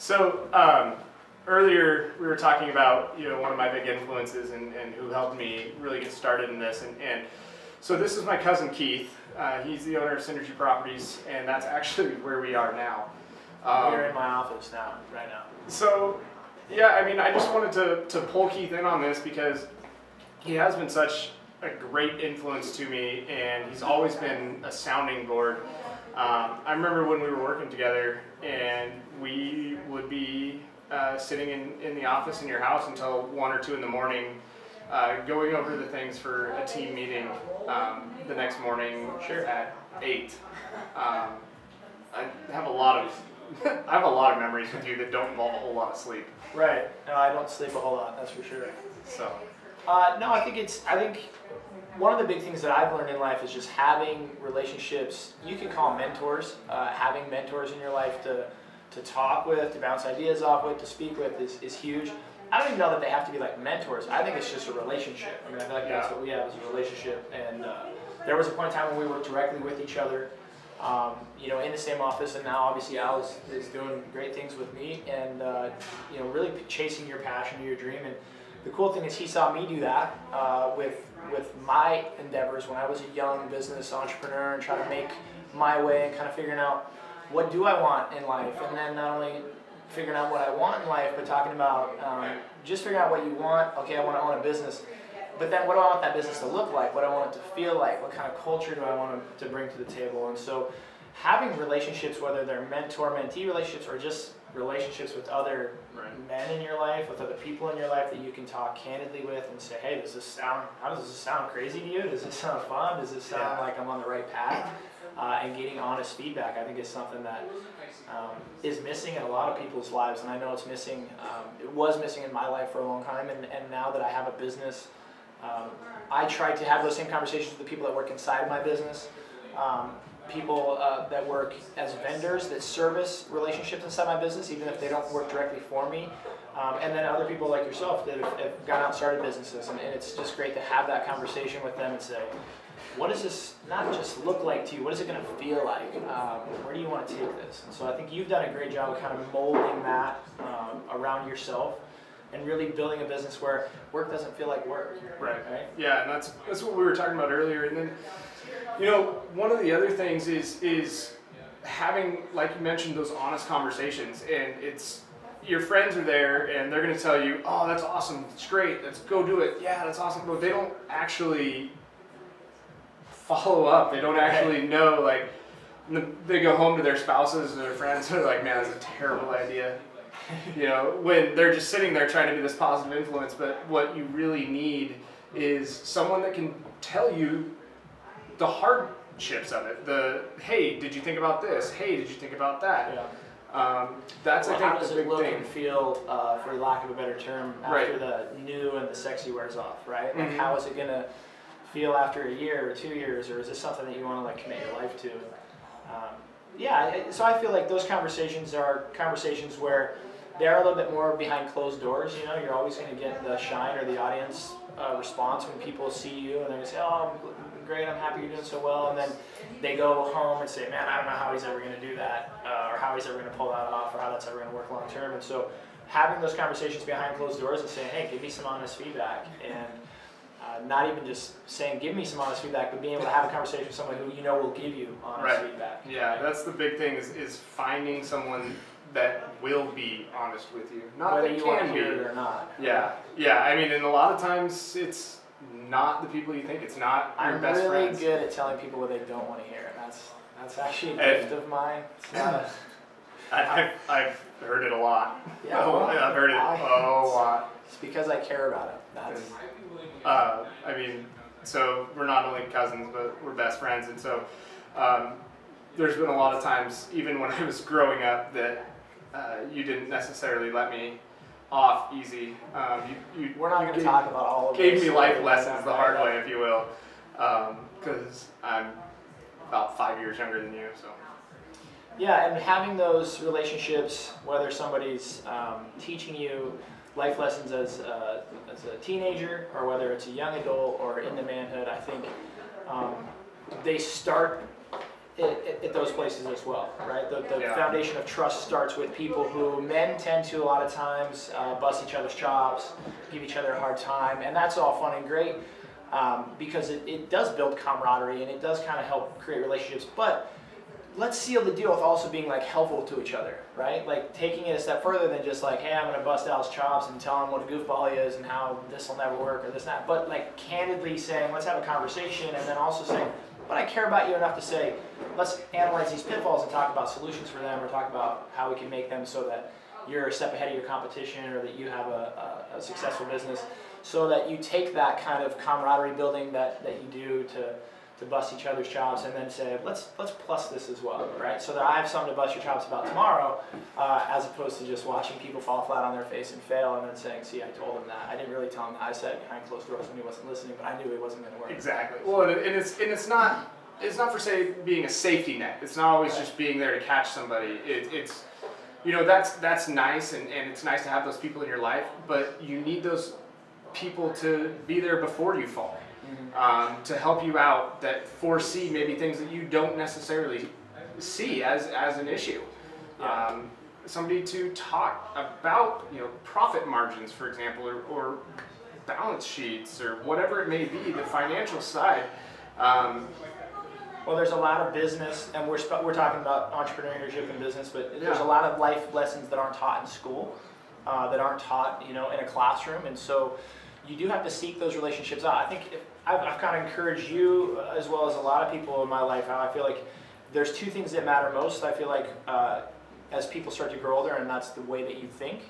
So earlier we were talking about one of my big influences and who helped me really get started in this, and so this is my cousin Keith. He's the owner of Synergy Properties, and that's actually where we are now. We're in my office now, right now. So yeah, I mean, I just wanted to pull Keith in on this because he has been such a great influence to me, and he's always been a sounding board. I remember when we were working together, and we would be sitting in the office in your house until 1 or 2 in the morning, going over the things for a team meeting the next morning at 8. I have a lot of memories with you that don't involve a whole lot of sleep. Right. No, I don't sleep a whole lot. That's for sure. So. No, I think one of the big things that I've learned in life is just having relationships. You can call them mentors. Having mentors in your life to talk with, to bounce ideas off with, to speak with is huge. I don't even know that they have to be like mentors. I think it's just a relationship. I mean, I feel like that's what we have is a relationship. And there was a point in time when we worked directly with each other, in the same office. And now obviously Al is doing great things with me and, really chasing your passion, your dream. And the cool thing is he saw me do that with my endeavors when I was a young business entrepreneur and trying to make my way and kind of figuring out what do I want in life, and then not only figuring out what I want in life, but talking about just figuring out what you want. Okay, I want to own a business, but then what do I want that business to look like? What do I want it to feel like? What kind of culture do I want to bring to the table? And so having relationships, whether they're mentor-mentee relationships or just relationships with other men in your life, with other people in your life that you can talk candidly with and say, hey, how does this sound crazy to you? Does this sound fun? Does this sound like I'm on the right path? And getting honest feedback, I think, is something that is missing in a lot of people's lives, and I know it's missing. It was missing in my life for a long time, and now that I have a business, I try to have those same conversations with the people that work inside my business. People that work as vendors that service relationships inside my business, even if they don't work directly for me. And then other people like yourself that have gone out and started businesses. And it's just great to have that conversation with them and say, what does this not just look like to you? What is it going to feel like? Where do you want to take this? And so I think you've done a great job of kind of molding that around yourself and really building a business where work doesn't feel like work. Right? Yeah, and that's what we were talking about earlier. And then, one of the other things is having, like you mentioned, those honest conversations. And it's your friends are there, and they're going to tell you, "Oh, that's awesome. It's great. Let's go do it. Yeah, that's awesome." But they don't actually follow up. They don't actually know. Like, they go home to their spouses or their friends, and they're like, "Man, that's a terrible idea." When they're just sitting there trying to be this positive influence. But what you really need is someone that can tell you the hardships of it. Hey, did you think about this? Hey, did you think about that? Yeah. That's I think how does the big it look thing. and feel, for lack of a better term, after the new and the sexy wears off, right? Like, how is it gonna feel after a year or 2 years, or is this something that you want to like commit your life to? So I feel like those conversations are conversations where they're a little bit more behind closed doors. You're always going to get the shine or the audience response when people see you and they're going to say, "Oh, great, I'm happy you're doing so well," and then they go home and say, "Man, I don't know how he's ever going to do that, or how he's ever going to pull that off, or how that's ever going to work long term." And so having those conversations behind closed doors and saying, "Hey, give me some honest feedback," and not even just saying, "Give me some honest feedback," but being able to have a conversation with someone who will give you honest feedback. Yeah, that's the big thing is finding someone that will be honest with you. Not whether that you can want to hear be. it or not. Yeah. I mean, and a lot of times it's not the people you think. It's not your best friends. I'm really good at telling people what they don't want to hear. That's actually a gift of mine. It's not I've heard it a lot. Yeah, well, I've heard it a lot. It's because I care about it. So we're not only cousins, but we're best friends, and so there's been a lot of times, even when I was growing up, that you didn't necessarily let me off easy. We're not going to talk about all of gave this. me life lessons the hard way, if you will, because I'm about 5 years younger than you. So. Yeah, and having those relationships, whether somebody's teaching you life lessons as a teenager, or whether it's a young adult or into manhood, I think they start at those places as well, right? The Yeah. foundation of trust starts with people who men tend to a lot of times bust each other's chops, give each other a hard time, and that's all fun and great because it does build camaraderie and it does kind of help create relationships. But let's seal the deal with also being like helpful to each other, right? Like taking it a step further than just like, hey, I'm gonna bust Al's chops and tell him what a goofball he is and how this will never work or this and that. But like candidly saying, let's have a conversation, and then also saying, but I care about you enough to say, let's analyze these pitfalls and talk about solutions for them, or talk about how we can make them so that you're a step ahead of your competition, or that you have a successful business, so that you take that kind of camaraderie building that you do to bust each other's chops, and then say, let's plus this as well, right? So that I have something to bust your chops about tomorrow, as opposed to just watching people fall flat on their face and fail, and then saying, see, I told him that. I didn't really tell him that. I said it behind closed doors when he wasn't listening, but I knew it wasn't going to work. Exactly. Well, and it's not for say being a safety net. It's not always just being there to catch somebody. It's that's nice, and it's nice to have those people in your life, but you need those people to be there before you fall. To help you out, that foresee maybe things that you don't necessarily see as an issue. Yeah. Somebody to talk about profit margins, for example, or balance sheets, or whatever it may be, the financial side. Well, there's a lot of business, and we're talking about entrepreneurship and business, but there's a lot of life lessons that aren't taught in school, that aren't taught in a classroom, and so you do have to seek those relationships out. I think I've kind of encouraged you, as well as a lot of people in my life, how I feel like there's two things that matter most. I feel like as people start to grow older, and that's the way that you think.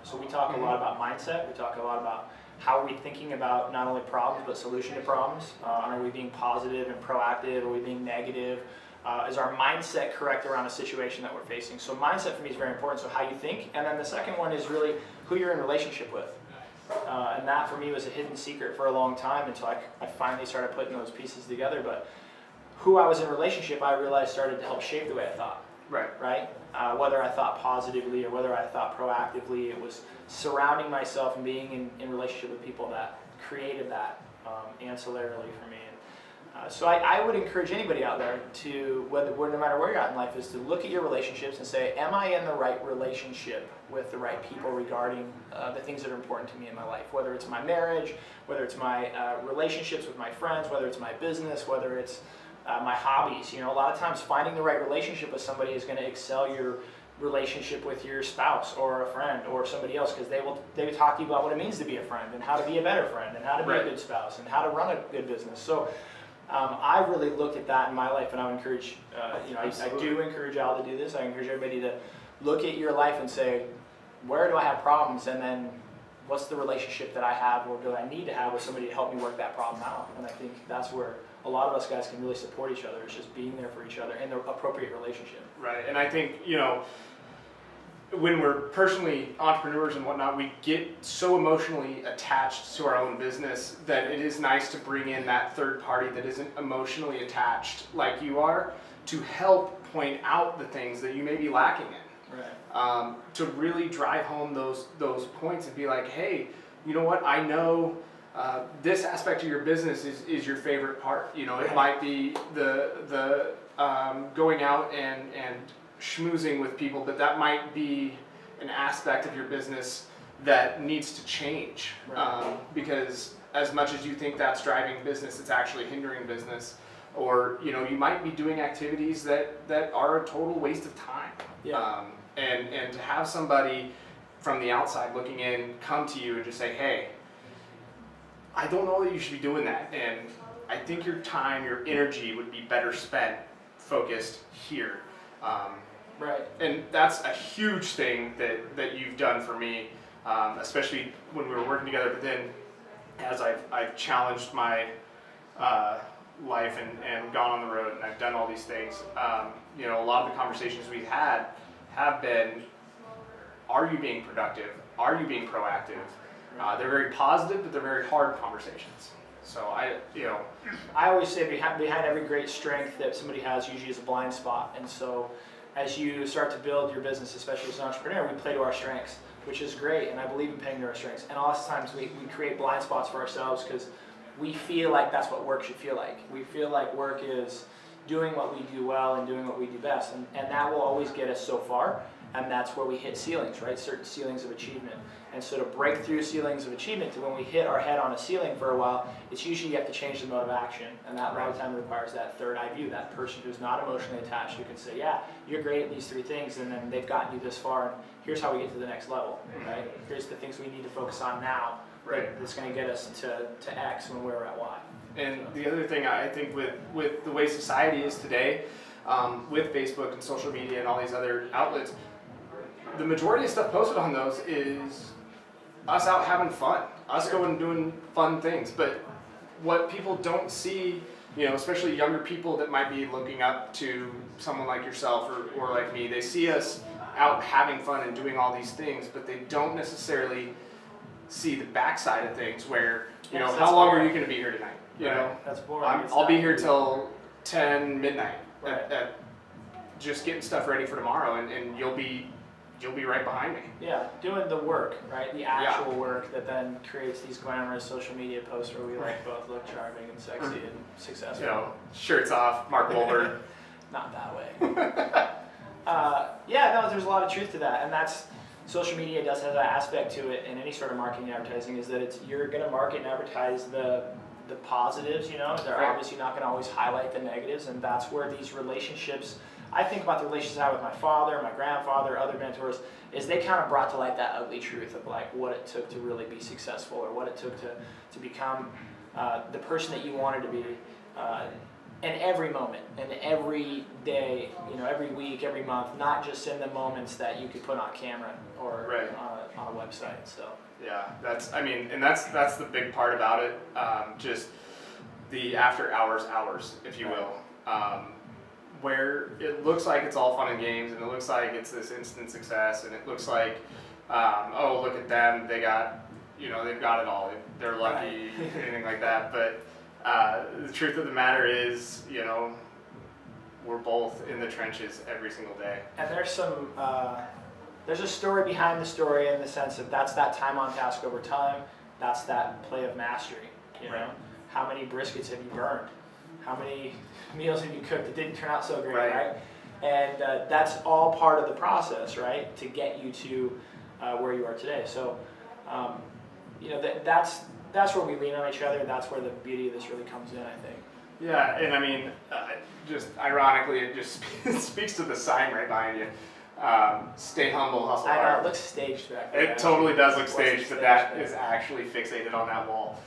So we talk a lot about mindset. We talk a lot about how are we thinking about not only problems, but solution to problems. Are we being positive and proactive? Are we being negative? Is our mindset correct around a situation that we're facing? So mindset for me is very important, so how you think. And then the second one is really who you're in relationship with. And that for me was a hidden secret for a long time until I finally started putting those pieces together. But who I was in relationship, I realized started to help shape the way I thought. Right? Whether I thought positively or whether I thought proactively, it was surrounding myself and being in relationship with people that created that ancillarily for me. And, so I would encourage anybody out there to, no matter where you're at in life, is to look at your relationships and say, am I in the right relationship with the right people regarding the things that are important to me in my life? Whether it's my marriage, whether it's my relationships with my friends, whether it's my business, whether it's my hobbies. A lot of times finding the right relationship with somebody is going to excel your relationship with your spouse or a friend or somebody else, because they will talk to you about what it means to be a friend and how to be a better friend and how to be a good spouse and how to run a good business. So I really looked at that in my life, and I would encourage, I do encourage Al to do this. I encourage everybody to look at your life and say, where do I have problems, and then what's the relationship that I have or do I need to have with somebody to help me work that problem out? And I think that's where a lot of us guys can really support each other. It's just being there for each other in the appropriate relationship. Right, and I think, when we're personally entrepreneurs and whatnot, we get so emotionally attached to our own business that it is nice to bring in that third party that isn't emotionally attached like you are, to help point out the things that you may be lacking in. Right. To really drive home those points and be like, hey, you know what, I know this aspect of your business is your favorite part. It might be the going out and schmoozing with people, but that might be an aspect of your business that needs to change. Because as much as you think that's driving business, it's actually hindering business. Or you might be doing activities that are a total waste of time. And to have somebody from the outside looking in come to you and just say, hey, I don't know that you should be doing that, and I think your time, your energy would be better spent focused here. And that's a huge thing that you've done for me, especially when we were working together. But then as I've challenged my life and gone on the road and I've done all these things, a lot of the conversations we've had have been, are you being productive? Are you being proactive? They're very positive, but they're very hard conversations. So I always say behind every great strength that somebody has usually is a blind spot. And so as you start to build your business, especially as an entrepreneur, we play to our strengths, which is great. And I believe in playing to our strengths. And a lot of times we create blind spots for ourselves because we feel like that's what work should feel like. We feel like work is, doing what we do well and doing what we do best. And that will always get us so far, and that's where we hit ceilings, right? Certain ceilings of achievement. And so to break through ceilings of achievement, to when we hit our head on a ceiling for a while, it's usually you have to change the mode of action. And that a lot of time requires that third eye view, that person who's not emotionally attached, who can say, yeah, you're great at these 3 things, and then they've gotten you this far, and here's how we get to the next level, right? Here's the things we need to focus on now, Right. that's going to get us to X when we're at Y. And the other thing I think with the way society is today, with Facebook and social media and all these other outlets, the majority of stuff posted on those is us out having fun, us going and doing fun things. But what people don't see, you know, especially younger people that might be looking up to someone like yourself or like me, they see us out having fun and doing all these things, but they don't necessarily see the backside of things where, you know, how long are you going to be here tonight? You know, That's boring. I'll be here till 10 midnight Right. at just getting stuff ready for tomorrow, and you'll be right behind me. Yeah, doing the work, right? The actual work that then creates these glamorous social media posts where we like both look charming and sexy and successful. You know, shirts off, Mark Wahlberg. Not that way. Yeah, no, there's a lot of truth to that, and that's social media does have that aspect to it in any sort of marketing and advertising, is that you're going to market and advertise the positives, you know. They're Right. obviously not going to always highlight the negatives, and that's where these relationships, I think about the relationships I have with my father, my grandfather, other mentors, is they kind of brought to light that ugly truth of like what it took to really be successful, or what it took to become the person that you wanted to be. And every moment, and every day, you know, every week, every month, not just in the moments that you could put on camera or Right. on a website. So Yeah, that's the big part about it. Just the after hours, if you will, where it looks like it's all fun and games, and it looks like it's this instant success, and it looks like, oh, look at them, they've got it all, they're lucky, anything like that. But the truth of the matter is, you know, we're both in the trenches every single day. And there's a story behind the story, in the sense of that's that time on task over time. That's that play of mastery. You know, Right. how many briskets have you burned? How many meals have you cooked that didn't turn out so great, Right. right? And that's all part of the process, right, to get you to where you are today. So, you know, that's where we lean on each other. That's where the beauty of this really comes in, I think. Yeah, and I mean, just ironically, it just speaks to the sign right behind you. Stay humble, hustle I know, hard. it looks staged back there. It totally does look Wasn't staged, but that there. is actually fixated on that wall.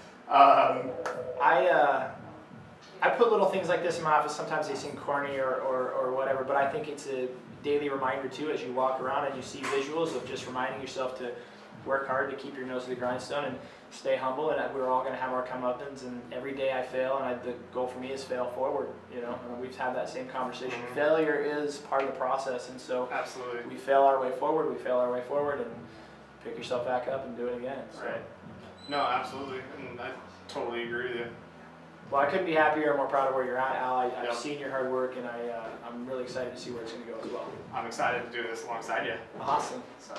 I put little things like this in my office. Sometimes they seem corny or whatever, but I think it's a daily reminder too, as you walk around and you see visuals of just reminding yourself to work hard, to keep your nose to the grindstone, and stay humble. And we're all going to have our comeuppance, and every day I fail, and the goal for me is fail forward. You know, and we've had that same conversation. Mhm. Failure is part of the process, and so Absolutely. we fail our way forward. We fail our way forward, and pick yourself back up and do it again. So. Right. No, absolutely, and I totally agree with you. Well, I couldn't be happier or more proud of where you're at, Al. I've Yep. seen your hard work, and I'm really excited to see where it's going to go as well. I'm excited to do this alongside you. Awesome. So,